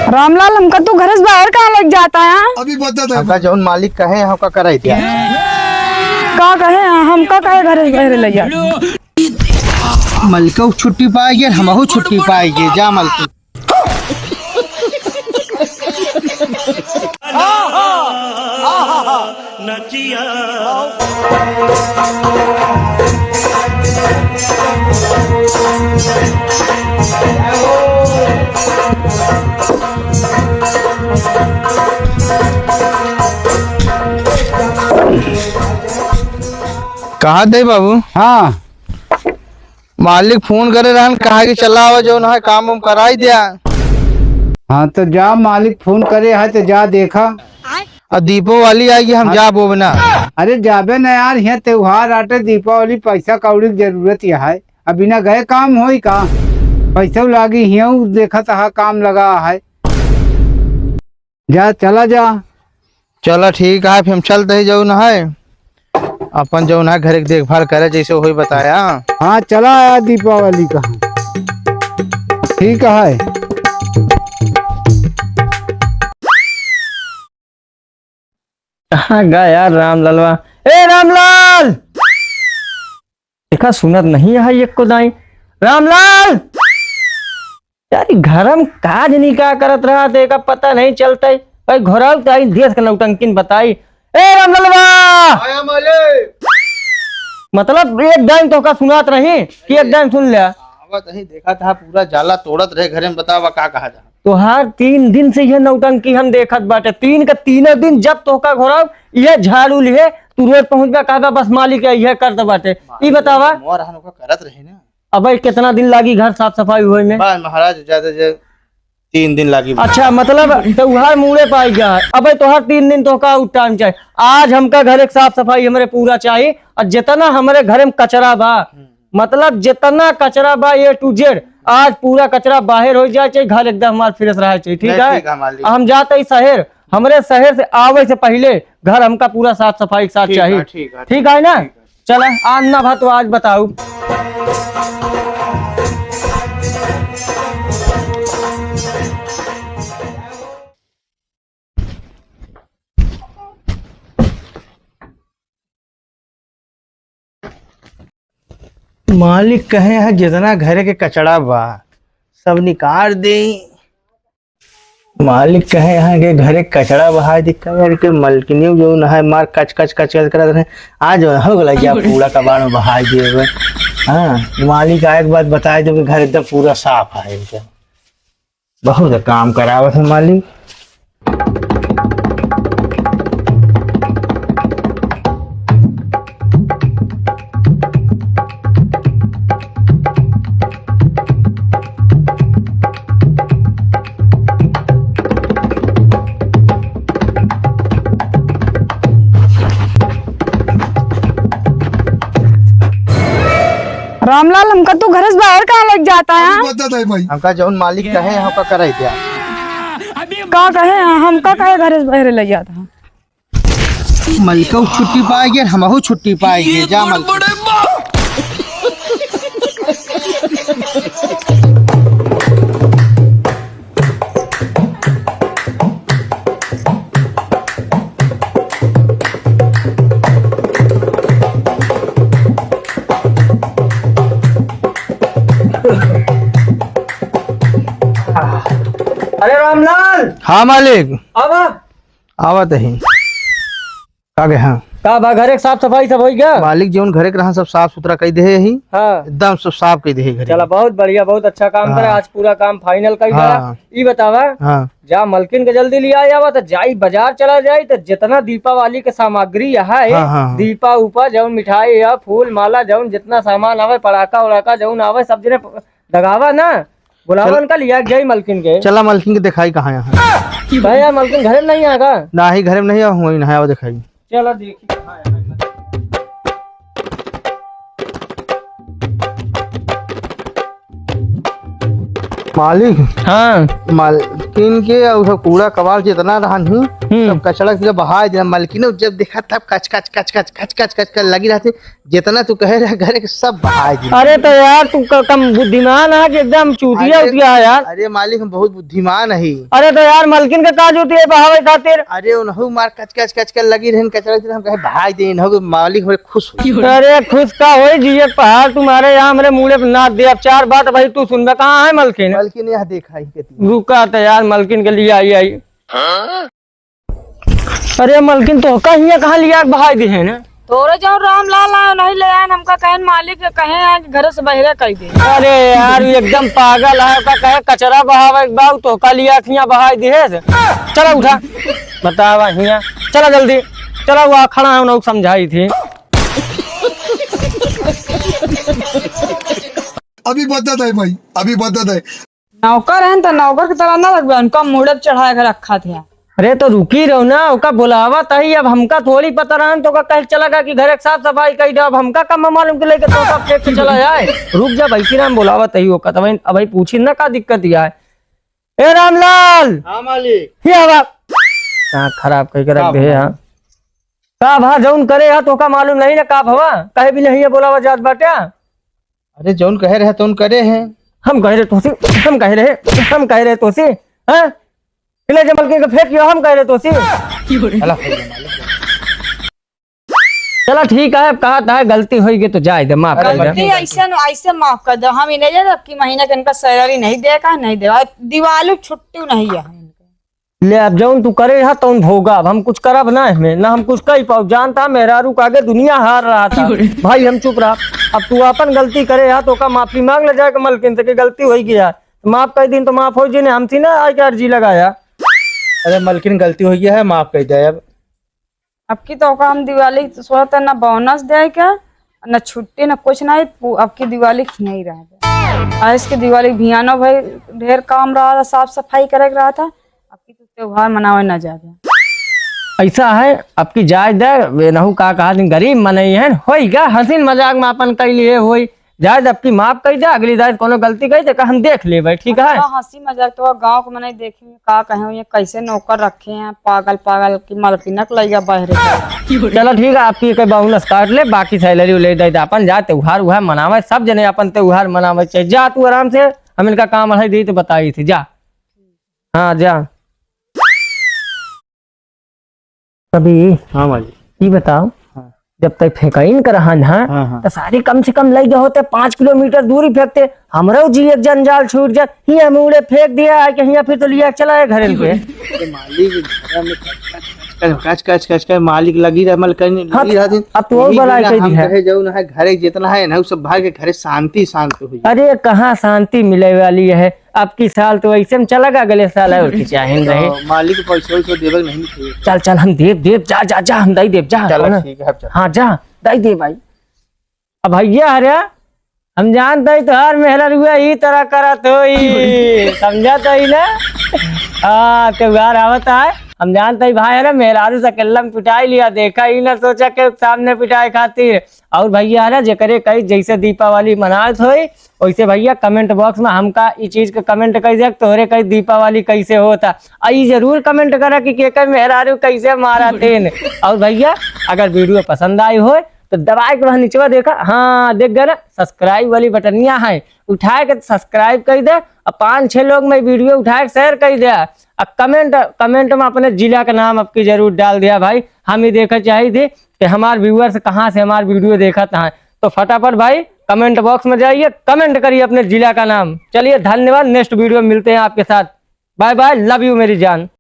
रामलाल हमका तू घर से बाहर कहाँ लग जाता है? अभी बता हमका जौन मालिक कहे हमका कराई दिया। का कहे हमका कहे घर से बाहर ले जाता? मलिका छुट्टी पाएगी हमहू छुट्टी पाएगी। जा मलकी। कहा दे बाबू? हाँ मालिक फोन करे रहन कहा कि चला आवा जो है काम उम कराई दिया। हाँ तो जा, मालिक फोन करे है तो जा देखा। और दीपो वाली आएगी हम जा बोब ना। अरे जाबे न यार, यहाँ त्योहार आटे दीपावली पैसा कौड़ी की जरूरत है। अभी ना गए काम होई का, पैसा लागी यहाँ देखा था काम लगा है। जा चला जा। चलो ठीक है फिर हम चलते ही जो है अपन जो है घर की देखभाल करे जैसे वही बताया। हाँ चला आया दीपावली का। ठीक है। कहाँ गया यार रामलालवा? ए रामलाल, देखा सुनत नहीं है एक को दाई। रामलाल यार घर में काज नहीं का करत रहा थे का पता नहीं चलता भाई। घोराव तो आई देश का नौटंकिन बताई। ए रामलालवा आया मालिक। मतलब एक दाई तो का सुनात रही कि एक दाई सुन लिया। आवत ही देखा था पूरा जाला तोड़त रहे घरे में। बतावा का कहा था? तो हर 3 दिन से यह नौटंकी हम देखत बाटे। 3 का 3 दिन जब तोहका घोराव यह झाड़ू लिए तू रोज पहुंच गया कहा बस मालिक यह करते बाटे। ई बतावा मोर हन ओका करत रहे ना। अब कितना दिन लागी घर साफ सफाई हुए में? बस महाराज ज्यादा 3 दिन लागी। अच्छा मतलब त्योहार मुड़े पाई गया है। अब तोहर 3 दिन तो का टाइम चाहिए। आज हमका घर एक साफ सफाई हमारे पूरा चाहिए। और जितना हमारे घर में कचरा बा, मतलब जितना कचरा बा A to Z आज पूरा कचरा बाहर हो जाए चाहिए। घर एकदम हमारा फ्रेश रहा चाहिए। ठीक है। हम जाते ही शहर, हमारे शहर से आवे से पहले घर हमका पूरा साफ सफाई के साथ चाहिए। ठीक है ना? चला आना भा तो आज बताऊ। मालिक कहे है जितना घर के कचड़ा बा सब निकाल दे। मालिक कहे है कि घर के कचड़ा बहा दिक्कत के मलकिनी जो न है मार कच कच कच कच करत रहे। आज हो गला क्या पूरा कबाड़ में बहा दिए। हाँ मालिक आए के बाद बताए दो कि घर एकदम पूरा साफ है। बहुत काम करावत है मालिक। रामलाल हमका तू घर से बाहर कहाँ लग जाता है? बता भाई। हमका जौन मालिक कहे हमका कराई दिया। का कहे हमका कहे घर से बाहर ले जाता? मलिका छुट्टी पाएगी हमहू छुट्टी पाएगी। जा मलकी। अरे रामलाल। हाँ मालिक अब आवत ही का गए। हाँ का बा घर एक साफ सफाई सब हो गया? मालिक जो घर के रहा सब साफ सुथरा कर दे ही। हाँ एकदम सब साफ कर दे घर। चला बहुत बढ़िया, बहुत अच्छा काम करे। आज पूरा काम फाइनल कर दिया। हाँ। ई बतावा हाँ जा मलकिन के जल्दी लिया जावा तो जाई बाजार चला जाई तो जितना दीपावली के सामग्री यहाँ है। हाँ। दीपा उपा जौन मिठाई या फूल माला जौन जितना सामान आवे पड़ाका उड़ाका जौन आवे सब जने दगावा ना बुलावन का लिया जाई मलकिन के। चला मलकिन के दिखाई कहाँ यहाँ? भैया मलकिन घर में नहीं आएगा? ना ही घर में नहीं हुआ नहाया दिखाई। चलो देखिए। मालिक हाँ मालकिन के और सब कूड़ा कबाड़ जितना रहन ही सब कचड़ा के बहा दिया। मालकिन ने जब देखा तब कच कच कच कच कच कच कच कर लगी रहती। जितना तू कहे रहा घर के सब बहा दिया। अरे तो यार तू कम बुद्धिमान है कि एकदम चूतिया उतिया है यार। अरे मालिक हम बहुत बुद्धिमान है। अरे तो यार मलकिन के काज होती है बहावे खातिर। अरे उन्हों मार कच कच कच कर लगी रहन कचड़ा हम कहे बहा दे। इन्हों मालिक बड़े खुश हो। अरे खुश का हो जी पहाड़ तुम्हारे यहाँ मेरे मुँह पे नाद दे। अब 4 बात भाई तू सुन कहाँ है मलकिन? मालकिन यहाँ देखा ही रुका तो यार मलकिन के लिए आई। अरे मलकिन तो कहाँ लिया बहाई दी है ना? तोरे जो रामलाल आयो नहीं ले आए हमका कहन मालिक कहे आज घर से बहरे कह दे। अरे यार एकदम पागल है का कहे कचरा बहावे बाऊ तो का लिया खिया बहाई दी है। चलो उठा बतावा हिया चला जल्दी चला वो खड़ा है उन्होंने समझाई थी। अभी बदत है भाई अभी बदत है। नौकर है तो नौकर की तरह ना लगवा उनका मुड़प चढ़ा कर रखा था। अरे तो रुकी रहो ना उसका बुलावा तही। अब हमका थोड़ी पता रहा तो का कह चला कि घर एक साफ सफाई कर दो। अब हमका कम मालूम के लेके तो सब फेंक के चला जाए। रुक जा भाई राम बुलावा तही होगा तब अब भाई पूछी ना का दिक्कत या है। ए रामलाल हाँ मालिक ये हवा खराब करके रख दे। हाँ का भा जौन करे हा तो का मालूम नहीं ना का भवा कहे भी नहीं है बुलावा जात बाटा। अरे जौन कहे रहे तो करे हैं। हम कह रहे तोसी हम कह रहे तोसी हैं इले जमल के फेंकियो हम कह रहे तोसी। चला ठीक है अब कहा था गलती होगी तो जाए दे माफ कर दे। गलती ऐसे माफ कर दो। हम इन्हें जब की महीने के इनका सैलरी नहीं देगा नहीं देगा दिवाली छुट्टी नहीं है। ले अब जौन तू करे हा तो भोगा। अब हम कुछ करब ना इसमें ना हम कुछ कही पाओ। जानता मेरा रुक आगे दुनिया हार रहा था भाई हम चुप रहा। अब तू अपन गलती करे हा तो का माफी मांग ले जाए मलकिन से गलती हो गया माफ कर दिन तो माफ हो जी ने हमसी ना आज अर्जी लगाया। अरे मलकिन गलती हो गया है माफ कर दे। अब की तो हम दिवाली सोचते ना बोनस दे क्या न छुट्टी न कुछ नहीं। अब की दिवाली नहीं रहा आज की दिवाली भियानो भाई ढेर काम रहा था साफ सफाई करे रहा था। अब की तो त्योहार मनावे न जाते ऐसा है अब की जाय दे नहु का कहा गरीब मनई है होगा हसीन मजाक में अपन कह लिए हो जायद अब की माफ कर दे। अगली दायद कोनो गलती कही तो हम देख ले भाई ठीक है। हंसी मजाक तो गांव को मैंने देखे का कहे ये कैसे नौकर रखे हैं पागल पागल की मलकिनक लइया बहरे। चलो ठीक है आपकी कोई बोनस काट ले बाकी सैलरी ले दे अपन जा त्योहार उहार मनावे सब जने अपन त्योहार मनावे चाहिए। जा तू आराम से हम इनका काम है दी तो बताई थी जा। हाँ जा कभी हाँ मालिक ये बताओ जब तक फेंकाइन कर तो सारे कम से कम लग होते 5 किलोमीटर दूरी फेंकते। हमरो जी एक जंजाल छूट जाए ही हम उड़े फेंक दिया है कि फिर तो लिया चला है घर पे। मालिक कच कच कच कच मालिक लगी रहा मलकिन हाँ, अब तो और बड़ा कह दी है जौन है घरे जितना है ना सब भाग के घरे शांति शांत हुई। अरे कहाँ शांति मिले वाली है। अब की साल तो ऐसे में चला गया अगले साल है और की चाहे रहे मालिक पैसा वैसा देवे नहीं चाहिए। चल चल हम देव जा जा जा हम दई देव जा। ठीक है हाँ जा दई दे भाई। अब भैया अरे हम जानते तो हर मेहनत हुआ ही तरह करा तो समझा तो ही ना। हाँ त्योहार आवता है हम जानते ही भाई है ना मेहरारू से कल्लम पिटाई लिया देखा ही ना सोचा के सामने पिटाई खातिर। और भैया है ना जेकरे कई जैसे दीपावली मनात हो वैसे भैया कमेंट बॉक्स में हमका इस चीज के कमेंट कर दे तोहरे कई दीपावली कैसे होता आई जरूर कमेंट करा कि के मेहरारू कैसे मारा तेन। और भैया अगर वीडियो पसंद आई हो तो दबाए के वहां नीचे देखा हाँ देख गए ना सब्सक्राइब वाली बटनिया है उठाए के सब्सक्राइब कर दे। और 5-6 लोग में वीडियो उठाए के शेयर कर दे। कमेंट में अपने जिला का नाम आपकी जरूर डाल दिया भाई। हम ही देखा चाहिए थे कि हमारे व्यूअर्स कहाँ से हमारे वीडियो देखा था तो फटाफट भाई कमेंट बॉक्स में जाइए कमेंट करिए अपने जिला का नाम। चलिए धन्यवाद नेक्स्ट वीडियो में मिलते हैं आपके साथ। बाय बाय लव यू मेरी जान।